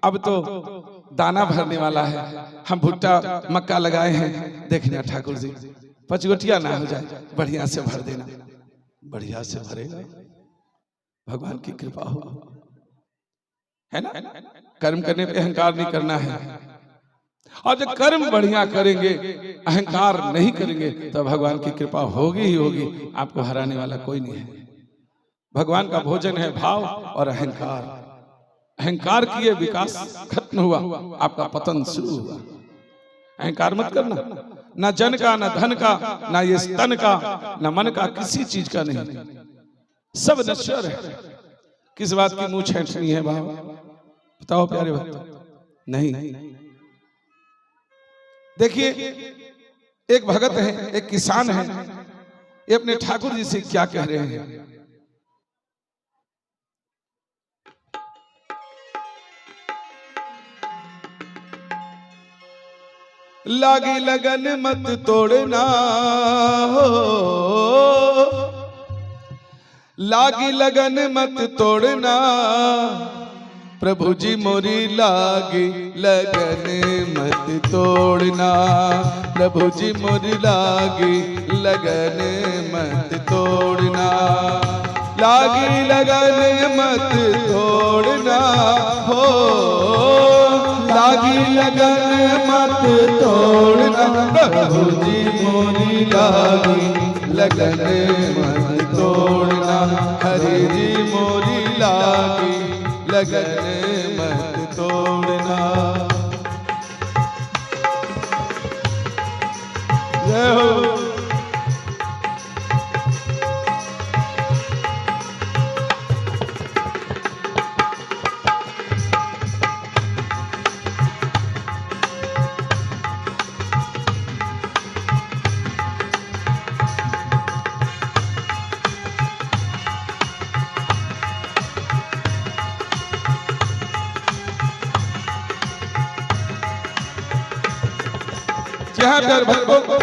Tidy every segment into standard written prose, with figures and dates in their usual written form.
अब तो दाना भरने वाला है। हम भुट्टा मक्का लगाए हैं, देखना ठाकुर जी पचगोटिया ना हो जाए, बढ़िया से भर देना। बढ़िया से भरेगा, भगवान की कृपा हो, है ना। कर्म करने पे अहंकार नहीं करना है, और जब कर्म बढ़िया करेंगे, अहंकार नहीं करेंगे, तो भगवान की कृपा होगी ही होगी। आपको हराने वाला कोई नहीं है। भगवान का भोजन है भाव और अहंकार। अहंकार किए विकास खत्म हुआ, आपका पतन शुरू हुआ। अहंकार मत करना, ना जन का, ना धन का, ना ये स्तन का, ना मन का, किसी चीज का नहीं। सब नश्वर है। किस बात की मुंह छेड़नी है बाबा, बताओ प्यारे भक्त। नहीं, देखिए एक भगत है, एक किसान है, ये अपने ठाकुर जी से क्या कह रहे हैं। लागी लगन मत तोड़ना हो, लागी लगन मत तोड़ना, प्रभु जी मोरी लागी लगन मत तोड़ना, प्रभु जी मोरी लागी लगन मत तोड़ना, लागी लगन मत तोड़ना हो, लागी लगन मत तोड़ना, प्रभु जी मोरी लागी लगन मत तोड़ना, हरि जी मोरी लागी लगन मत तोड़ना। जय हो।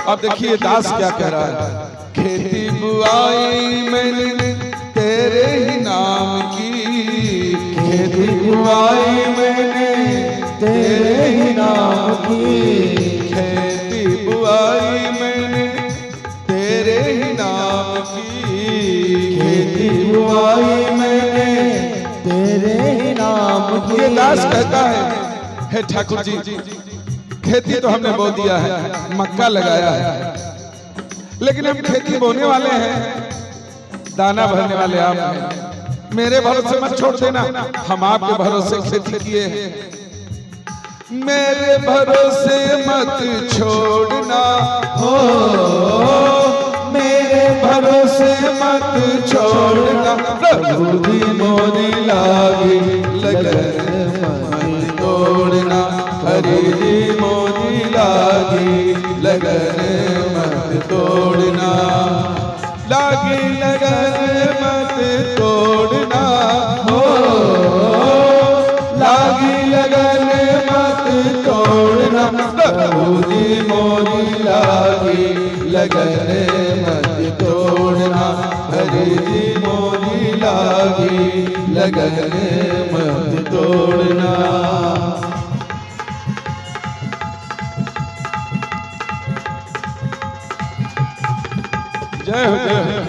अब देखिए दास क्या कह रहा है। खेती बुआई मैंने तेरे ही नाम की, खेती बुआई मैंने तेरे ही नाम की, खेती बुआई मैंने तेरे ही नाम की, खेती बुआई मैंने तेरे ही नाम की। ये दास कहता है ठाकुर जी, खेती तो हमने बो दिया है, मक्का लगाया है, लेकिन हम खेती बोने वाले हैं, दाना भरने वाले आप हैं। मेरे भरोसे मत छोड़ देना, हम आपके भरोसे खेती किए हैं। मेरे भरोसे मत छोड़ना हो, मेरे भरोसे मत छोड़ना, प्रभु जी मोरी लागी लगन मत तोड़ना, हरि जी मोरी लागी लगन मत तोड़ना, लागी लगन मत तोड़ना हो, लागी लगन मत तोड़ना, प्रभु जी मोरी लागी लगन मत तोड़ना, हरि जी मोरी लागी लगन मत तोड़ना। जय हो, जय हो।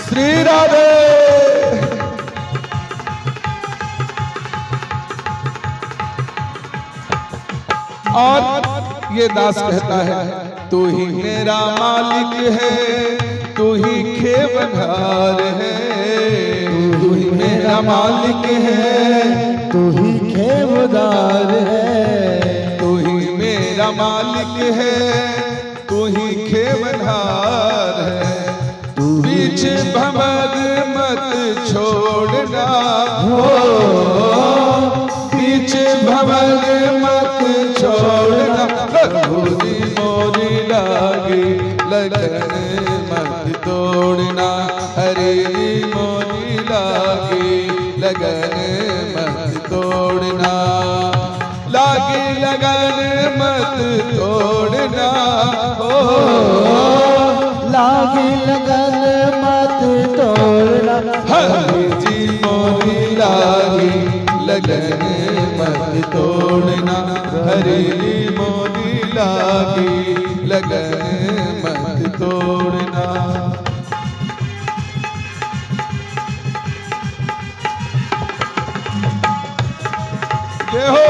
श्री राधे। और ये दास कहता है, तू ही मेरा मालिक है, तू ही खेवनहार है, तू ही मेरा मालिक है, तू ही खेवदार है, तू ही मेरा मालिक है, तू ही खेवनहार है, बीच भंवर मत छोड़ना हो, बीच भंवर मत छोड़ना, प्रभु जी मोरी लागी लगन मत तोड़ना, हरि जी मोरी लागी लगन मत तोड़ना। लगन मत तोड़ना हो, लागी लगन मत तोड़ना, हरि जी मोरी लागी लगन मत तोड़ना, हरि मोरी लागी लगन मत तोड़ना। ये हो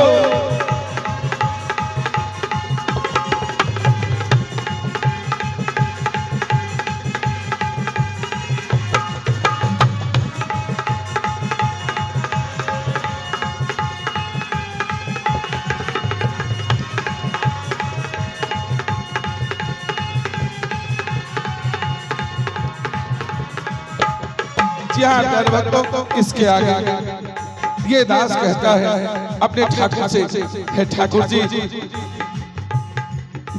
जी हाँ प्यारे भक्तों, इसके आगे ये दास कहता है अपने ठाकुर से, हे ठाकुर जी,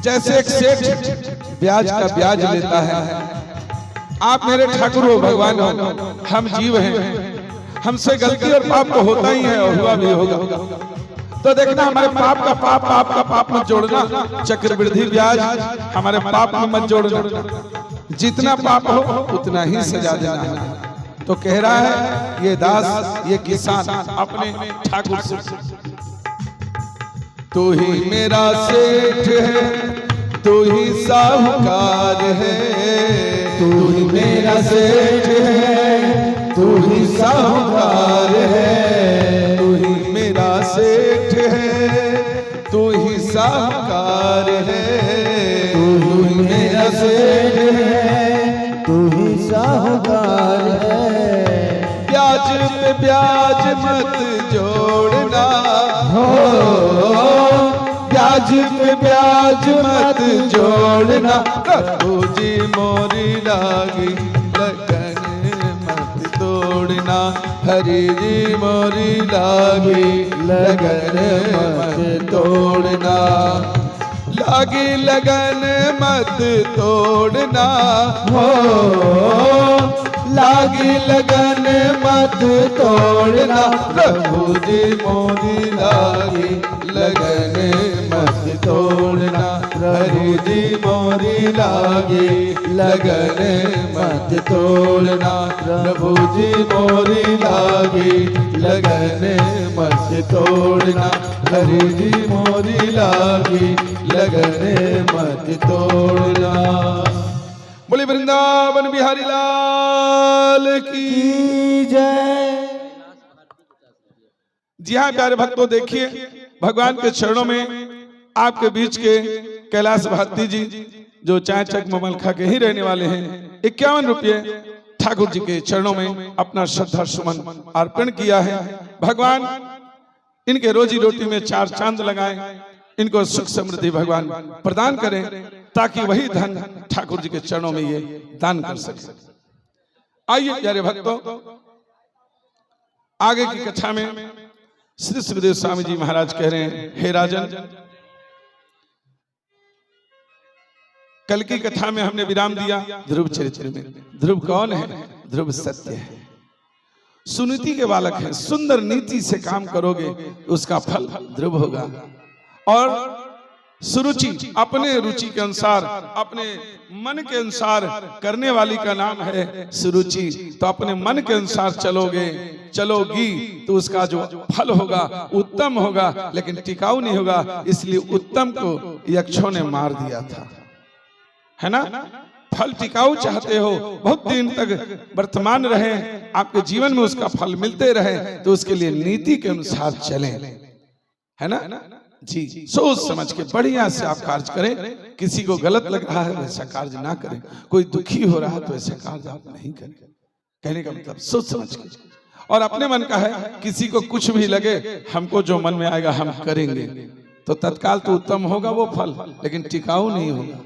जैसे एक सेठ ब्याज का ब्याज लेता है, आप मेरे ठाकुर हो, भगवान हो, हम जीव हैं, हमसे गलती और पाप तो होता ही है और हुआ भी होगा, तो देखना हमारे पाप का पाप, पाप का पाप मत जोड़ना, चक्रवृद्धि ब्याज हमारे पाप में मत जोड़ना, जितना पाप हो उतना ही सजा देना है। तो कह रहा है ये दास, ये किसान अपने ठाकुर से, तू ही मेरा सेठ है, तू ही साहूकार है, तू ही मेरा सेठ है, तू ही साहूकार है, तू ही मेरा सेठ है, तू ही साहूकार है, तू ही मेरा सेठ है, तू ही साहूकार है, ब्याज पे ब्याज मत जोड़ना हो, ब्याज पे ब्याज मत जोड़ना, प्रभु जी मोरी लागी लगन मत तोड़ना, हरि जी मोरी लागी लगन मत तोड़ना, लागी लगन मत तोड़ना हो, लागी लगन मत तोड़ना, प्रभु जी मोरी लागी लगन मत तोड़ना, हरि जी मोरी लागी लगन मत तोड़ना, प्रभु जी मोरी लागी लगन मत तोड़ना, हरि जी मोरी लागी लगन मत तोड़ना। बोले वृंदावन बिहारी लाल की जय। जी हाँ प्यारे भक्तों, देखिए भगवान के चरणों में आपके बीच के कैलाश भारती जी जो चायचक ममलखा के ही रहने वाले हैं, 51 रुपये ठाकुर जी के चरणों में अपना श्रद्धा सुमन अर्पण किया है। भगवान इनके रोजी रोटी में 4 चांद लगाएं, इनको सुख समृद्धि भगवान प्रदान करें, ताकि वही धन ठाकुर जी के चरणों में ये दान कर सके। आइए प्यारे भक्तों, आगे की कथा में श्री सुखदेव स्वामी जी महाराज कह रहे हैं, हे राजन, कल की कथा में हमने विराम दिया ध्रुव चरित्र में। ध्रुव कौन है? ध्रुव सत्य है, सुनीति के बालक है। सुंदर नीति से काम करोगे उसका फल ध्रुव होगा। और सुरुचि, अपने रुचि के अनुसार, अपने मन के अनुसार करने वाली का नाम है सुरुचि। तो अपने मन के अनुसार चलोगी तो उसका जो फल होगा उत्तम होगा, लेकिन टिकाऊ नहीं होगा। इसलिए उत्तम को यक्षों ने मार दिया था, है ना। फल टिकाऊ चाहते हो, बहुत दिन तक वर्तमान रहे, आपके जीवन में उसका फल मिलते रहे, तो उसके लिए नीति के अनुसार चलें, है ना जी। सोच समझ के बढ़िया से आप कार्य करें। किसी को गलत लग रहा है वैसा कार्य ना करें, कोई दुखी हो रहा है तो ऐसा कार्य आप नहीं करें। कहने का मतलब सोच समझ के। और अपने मन का है, किसी को कुछ भी लगे, हमको जो मन में आएगा हम करेंगे, तो तत्काल तो उत्तम होगा वो फल, लेकिन टिकाऊ नहीं होगा।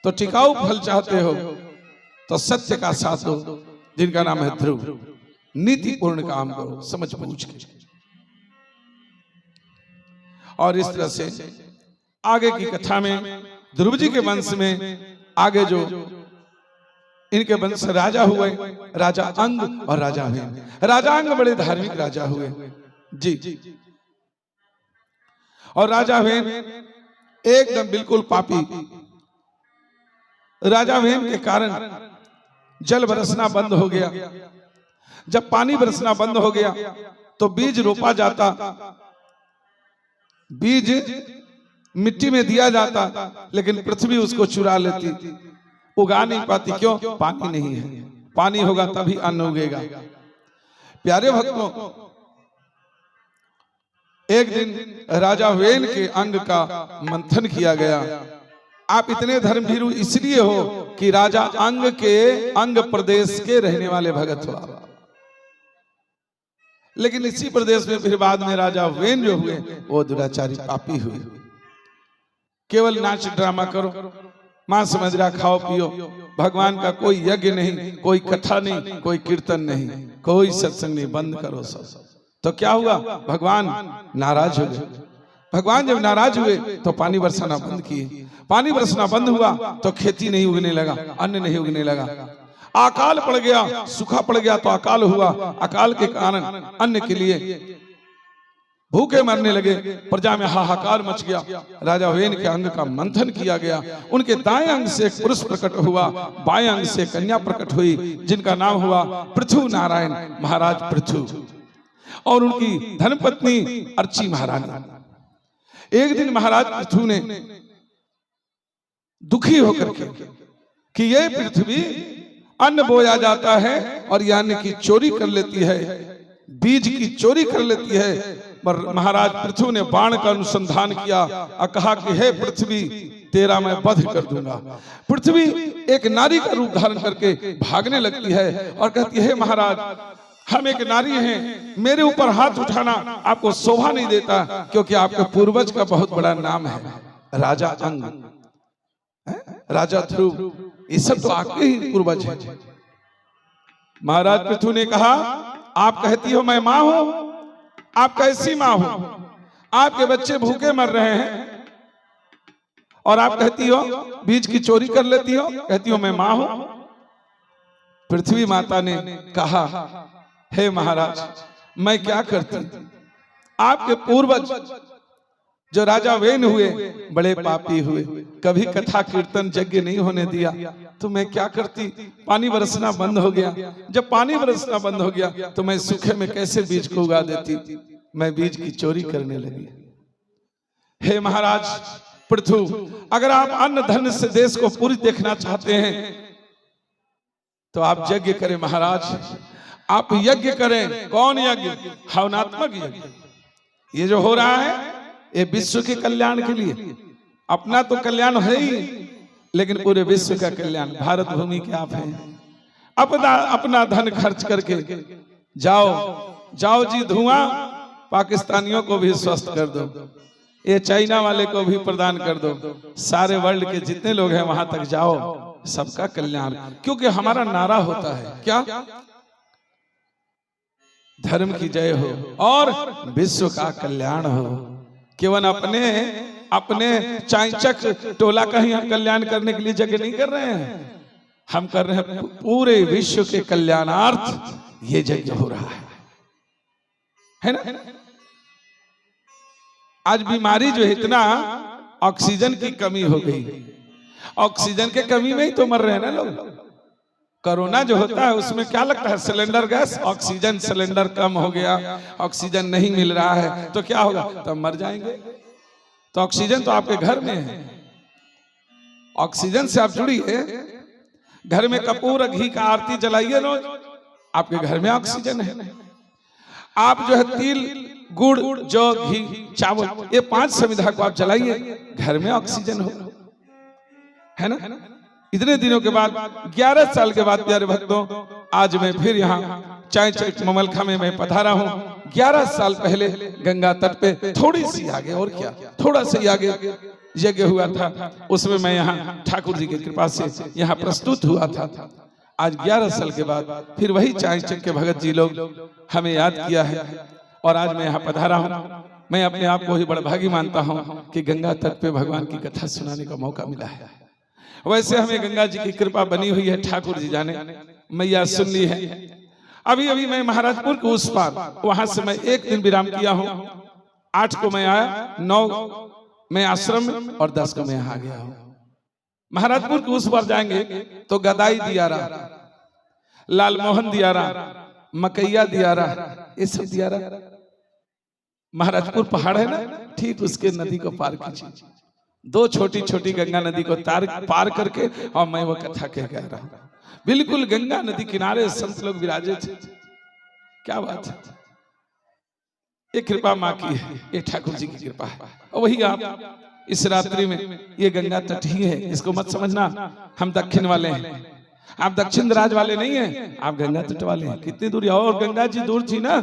तो टिकाऊ फल चाहते हो तो सत्य का साथ दो, जिनका नाम है ध्रुव। नीतिपूर्ण काम करो, समझ बूझ के। और इस तरह से आगे की कथा में ध्रुव जी के वंश में आगे जो इनके वंश राजा हुए, राजा अंग और राजा हुए। राजा अंग बड़े धार्मिक राजा हुए जी। और राजा वेन एकदम बिल्कुल पापी। राजा वेन के कारण जल बरसना बंद हो गया। जब पानी बरसना बंद हो गया तो बीज रोपा जाता, बीज मिट्टी में दिया जाता, लेकिन पृथ्वी उसको चुरा लेती, उगा नहीं पाती। क्यों? पानी नहीं है। पानी होगा तभी अन्न उगेगा। प्यारे भक्तों, एक दिन राजा वेन के अंग का मंथन किया गया। आप इतने धर्मभीरु इसलिए हो कि राजा अंग के अंग प्रदेश के रहने वाले भगत हो आप। लेकिन इसी प्रदेश में फिर बाद में राजा वेन जो हुए वो दुराचारी पापी हुए। केवल नाच ड्रामा करो, मांस मदिरा खाओ पियो, भगवान का कोई यज्ञ नहीं, कोई कथा नहीं, कोई कीर्तन नहीं, कोई सत्संग नहीं, बंद करो सब। तो क्या हुआ? भगवान नाराज हो गए। भगवान जब नाराज हुए तो पानी बरसाना बंद किए। पानी बरसना बंद हुआ तो खेती नहीं उगने लगा, अन्न नहीं उगने लगा। अकाल पड़ गया, सूखा पड़ गया तो अकाल हुआ। अकाल के कारण अन्न के लिए भूखे मरने लगे। प्रजा में हाहाकार मच गया। राजा वेन के अंग का मंथन किया गया। उनके दाएं अंग से एक पुरुष प्रकट हुआ, बाएं अंग से कन्या प्रकट हुई, जिनका नाम हुआ पृथु नारायण महाराज पृथु, और उनकी धर्मपत्नी अर्ची महारानी। एक दिन महाराज पृथु ने दुखी होकर के कि ये पृथ्वी अन्न बोया जाता है और ये अन्न की चोरी कर लेती है, बीज की चोरी कर लेती है। पर महाराज पृथु ने बाण का अनुसंधान किया और कहा कि हे पृथ्वी, तेरा मैं वध कर दूंगा। पृथ्वी एक नारी का रूप धारण करके भागने लगती है और कहती है, हे महाराज, हम एक नारी हैं, मेरे ऊपर हाथ उठाना आपको शोभा नहीं देता, क्योंकि आपके पूर्वज का बहुत बड़ा नाम है, राजा अंग, राजा ध्रुव, ये सब तो आपके ही पूर्वज हैं। महाराज पृथु ने कहा, आप कहती हो मैं मां हूं, आप कैसी मां हो? आपके बच्चे भूखे मर रहे हैं और आप कहती हो बीज की चोरी कर लेती हो, कहती हो मैं मां हूं। पृथ्वी माता ने कहा, हे महाराज, मैं क्या करती? आपके पूर्वज जो राजा वेन हुए बड़े पापी हुए, कभी कथा कीर्तन यज्ञ नहीं होने दिया, तो मैं क्या करती? पानी बरसना बंद हो गया। जब पानी बरसना बंद हो गया तो मैं सूखे में कैसे बीज को उगा देती? मैं बीज की चोरी करने लगी। हे महाराज पृथु, अगर आप अन्न धन से देश को पूरी देखना चाहते हैं तो आप यज्ञ करें। महाराज आप यज्ञ करें। कौन यज्ञ? हवनात्मक यज्ञ। ये जो हो रहा है ये विश्व के कल्याण के लिए, अपना तो कल्याण है ही, लेकिन पूरे विश्व का कल्याण। भारत भूमि के आप हैं, अपना धन खर्च करके जाओ जी, धुआं पाकिस्तानियों को भी स्वस्थ कर दो, ये चाइना वाले को भी प्रदान कर दो, सारे वर्ल्ड के जितने लोग हैं वहां तक जाओ, सबका कल्याण। क्योंकि हमारा नारा होता है क्या? धर्म की जय हो और विश्व का कल्याण हो। केवल अपने चांचक टोला का ही हम कल्याण करने के लिए यज्ञ नहीं कर रहे हैं, हम कर रहे हैं पूरे विश्व के कल्याणार्थ ये यज्ञ हो रहा है ना? आज बीमारी जो है, इतना ऑक्सीजन की कमी हो गई, ऑक्सीजन के कमी में ही तो मर रहे हैं ना लोग। कोरोना जो होता है उसमें क्या लगता है? सिलेंडर गैस, ऑक्सीजन सिलेंडर कम हो गया, ऑक्सीजन नहीं मिल रहा है तो क्या होगा? तो मर जाएंगे। तो ऑक्सीजन तो आपके घर में है, ऑक्सीजन से आप जुड़िए। घर में कपूर घी का आरती जलाइए रोज, आपके घर में ऑक्सीजन है। आप जो है तिल गुड़ जौ घी चावल, ये 5 समिधा को आप जलाइए, घर में ऑक्सीजन हो, है ना? इतने दिनों के बाद, 11 साल के बाद प्यारे भक्तों, आज मैं फिर यहाँ चांचक ममलखा में मैं पधारा हूँ। 11 साल पहले गंगा तट पे थोड़ी सी आगे, और क्या, थोड़ा सा आगे यज्ञ हुआ था, उसमें मैं यहाँ ठाकुर जी की कृपा से यहाँ प्रस्तुत हुआ था। आज 11 साल के बाद फिर वही चांचक के भगत जी लोग हमें याद किया है और आज मैं यहाँ पधारा हूँ। मैं अपने आप को ही बड़ा भागी मानता हूँ कि गंगा तट पे भगवान की कथा सुनाने का मौका मिला है। वैसे हमें गंगा जी की कृपा बनी हुई है, ठाकुर जी जाने, मैया सुन ली है। अभी मैं महाराजपुर के उस पार, वहां से मैं एक दिन विराम किया हूँ 8 को मैं आया, 9 में आश्रम में और 10 को मैं यहाँ आ गया हूं। महाराजपुर के उस पर जाएंगे तो गदाई दियारा, लालमोहन दियारा, मकैया दियारा, ये सब दियारा। महाराजपुर पहाड़ है ना, ठीक उसके नदी को पार कीजिए, 2 छोटी छोटी गंगा नदी को पार करके और मैं वो कथा कह रहा हूं। बिल्कुल गंगा नदी किनारे संत लोग विराजे थे। क्या बात है, ये कृपा माँ की है, ये ठाकुर जी की कृपा है। और वही आप इस रात्रि में, ये गंगा तट ही है, इसको मत समझना हम दक्षिण वाले हैं, आप दक्षिण राज वाले नहीं हैं, आप गंगा तट वाले हैं। कितनी दूर, और गंगा जी दूर थी ना,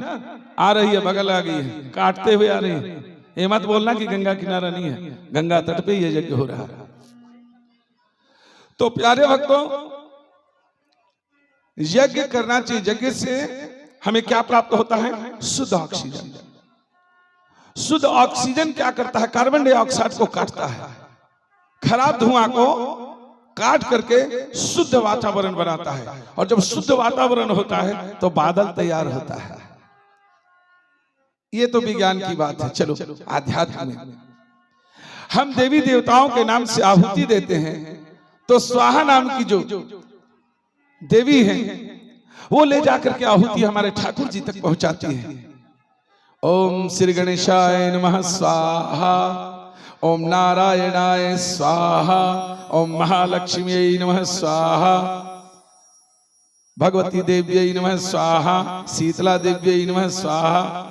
आ रही है, बगल आ गई है, काटते हुए आ रही है। ये मत बोलना कि गंगा किनारा नहीं है, गंगा तट पे ये यज्ञ हो रहा है। तो प्यारे भक्तों, यज्ञ करना चाहिए। यज्ञ से हमें क्या प्राप्त होता है? शुद्ध ऑक्सीजन। शुद्ध ऑक्सीजन क्या करता है? कार्बन डाइऑक्साइड को काटता है, खराब धुआं को काट करके शुद्ध वातावरण बनाता है। और जब शुद्ध वातावरण होता है तो बादल तैयार होता है। ये तो विज्ञान की बात है। चलो आध्यात्म में हम देवी देवताओं के नाम से आहुति देते हैं, तो स्वाहा नाम की जो देवी है वो ले जाकर के आहुति हमारे ठाकुर जी तक पहुंचाती है। ओम श्री गणेशाय नमः स्वाहा, ओम नारायणाय स्वाहा, ओम महालक्ष्मी नमः स्वाहा, भगवती देव्यै नमः स्वाहा, शीतला देव्यै नमः स्वाहा।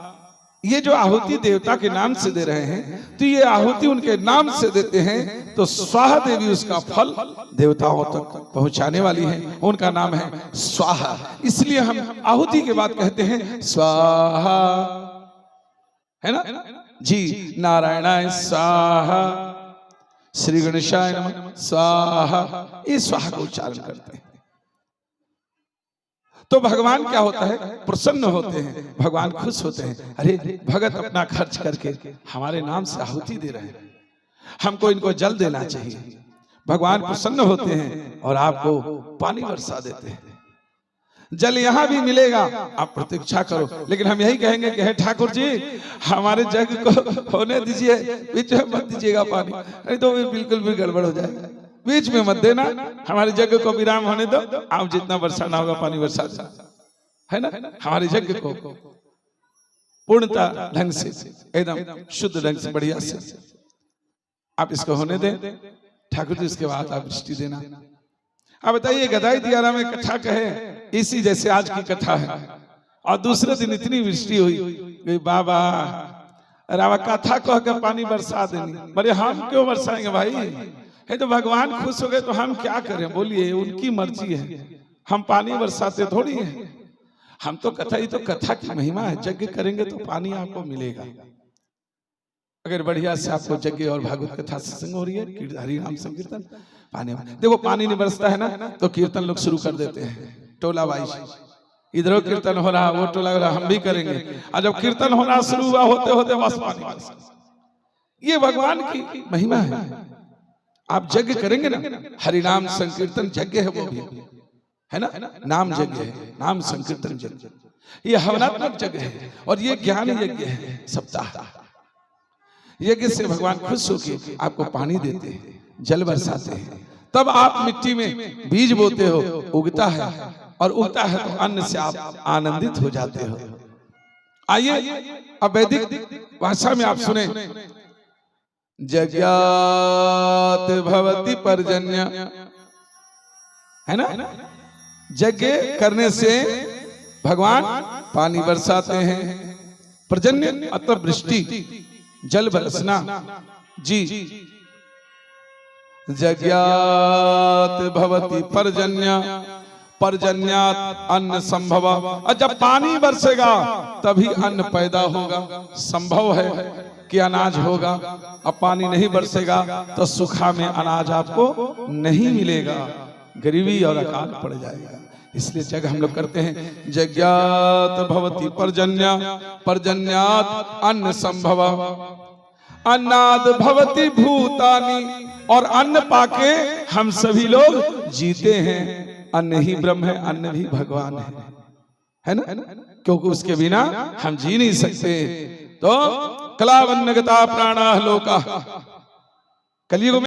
ये जो आहुति देवता के नाम से दे रहे हैं, तो ये आहुति उनके नाम से देते हैं, तो स्वाहा देवी उसका फल देवताओं तक पहुंचाने वाली है। उनका नाम है स्वाहा, इसलिए हम आहुति के बाद कहते हैं स्वाहा, है ना जी। नारायणाय स्वाहा, श्री गणेशाय नमः स्वाहा, ये स्वाहा का उच्चारण करते हैं। तो भगवान क्या होता है? प्रसन्न होते हैं, भगवान खुश होते हैं। अरे भगत अपना खर्च करके हमारे नाम से आहुति दे रहे हैं, हमको इनको जल देना चाहिए। भगवान प्रसन्न होते हैं और आपको पानी बरसा देते हैं। जल यहाँ भी मिलेगा, आप प्रतीक्षा करो। लेकिन हम यही कहेंगे कि हे ठाकुर जी, हमारे जग को होने दीजिए, बीच में मत दीजिएगा पानी, नहीं तो बिल्कुल भी गड़बड़ हो जाएगा। बीच में मत देना, हमारे जग को विराम होने दो, आप जितना बरसाना होगा पानी बरसा दो, है ना। हमारे जग को पूर्णता ढंग से, एकदम शुद्ध ढंग से, बढ़िया से आप इसको होने दें। ठाकुर जी उसके बाद आप वृष्टि देना। अब बताइए, गदाई दियारा में कथा कहे इसी जैसे आज की कथा है, और दूसरे दिन इतनी वृष्टि हुई, बाबा रावा कथा कह के पानी बरसा देनी। बोले हम क्यों बरसाएंगे भाई, है तो भगवान खुश हो गए तो हम क्या करें? बोलिए उनकी मर्जी है, हम पानी बरसाते थोड़ी है। हम तो कथा ही तो कथा की महिमा है, यज्ञ करेंगे तो पानी आपको मिलेगा। अगर बढ़िया से आपको यज्ञ और भागवत कथा सत्संग हो रही है, हरि नाम संकीर्तन, पानी देखो पानी नहीं बरसता है ना, तो कीर्तन लोग शुरू कर देते हैं, टोला वाइज। इधर कीर्तन हो रहा, वो टोला हो रहा, हम भी करेंगे। और जब कीर्तन होना शुरू हुआ, होते होते बस पानी बरसा। ये भगवान की महिमा है। आप यज्ञ करेंगे ना, हरि नाम संकीर्तन यज्ञ है, वो भी है ना, नाम यज्ञ है, नाम संकीर्तन यज्ञ, ये हवनात्मक यज्ञ है। और ये ज्ञान यज्ञ है। सप्ताह यज्ञ से भगवान खुश होकर आपको पानी देते हैं, जल बरसाते हैं। तब आप मिट्टी में बीज बोते हो, उगता है, और उगता है तो अन्न से आप आनंदित हो जाते हो। आइए अब वैदिक भाषा में आप सुने, जज्ञात भवति पर्जन्य, है ना। यज्ञ करने से भगवान पानी बरसाते हैं। पर्जन्य मतलब वृष्टि, जल बरसना जी। जज्ञात भवति पर्जन्य, पर्जन्यात अन्न संभव। और जब पानी बरसेगा तभी अन्न पैदा होगा, संभव है कि अनाज होगा। अब पानी नहीं बरसेगा तो सूखा में अनाज आपको नहीं मिलेगा, गरीबी और अकाल पड़ जाएगा। इसलिए जग हम लोग करते हैं, जज्ञात भवति पर्जन्य, पर्जन्यात अन्न संभव, अन्नाद भवति भूतानि, और अन्न पाके हम सभी लोग जीते हैं। अन्न ही ब्रह्म है, अन्न भी भगवान है ना, क्योंकि उसके बिना हम जी नहीं सकते। तो कलावन्नगता प्राणा लोका। कलयुग में